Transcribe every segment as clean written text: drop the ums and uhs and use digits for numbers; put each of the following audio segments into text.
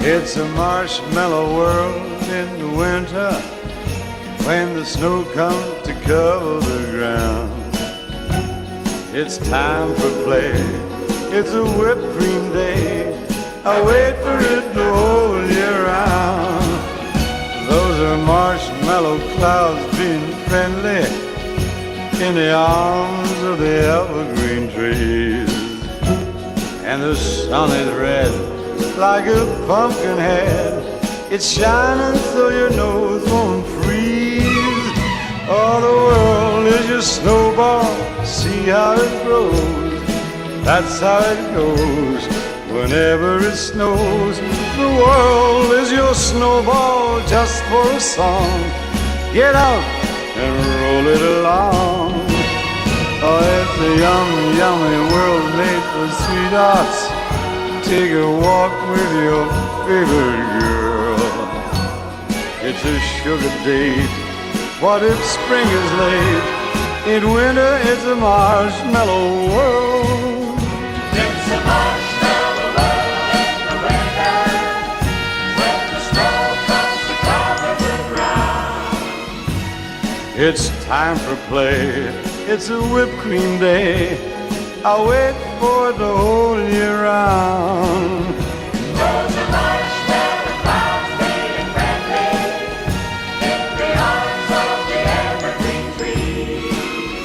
It's a marshmallow world in the winter when the snow comes to cover the ground. It's time for play, it's a whipped cream day. I wait for it the whole year round. Those are marshmallow clouds being friendly in the arms of the evergreen trees. And the sun is red like a pumpkin head. It's shining so your nose won't freeze. Oh, the world is your snowball, see how it grows. That's how it goes whenever it snows. The world is your snowball just for a song. Get out and roll it along. Oh, it's a yummy, yummy world made for sweethearts. Take a walk with your favorite girl. It's a sugar date. What if spring is late? In winter it's a marshmallow world. It's a marshmallow world in the winter when the snow comes to cover the ground. It's time for play. It's a whipped cream day. I wait for it the whole year round. Those are marshmallow clouds being friendly in the arms of the evergreen trees.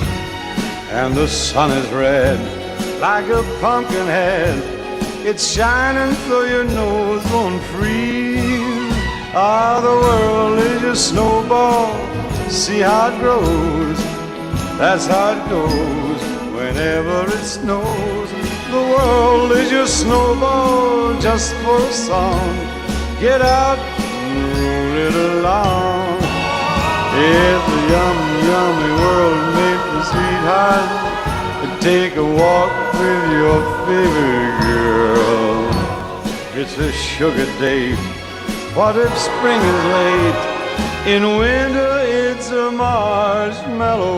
And the sun is red like a pumpkin head. It's shining so your nose won't freeze. Ah, the world is your snowball, see how it grows. That's how it goes whenever it snows. The world is your snowball just for a song. Get out and roll it along. It's a yummy, yummy world made for sweethearts. Take a walk with your favorite girl. It's a sugar date. What if spring is late? In winter it's a marshmallow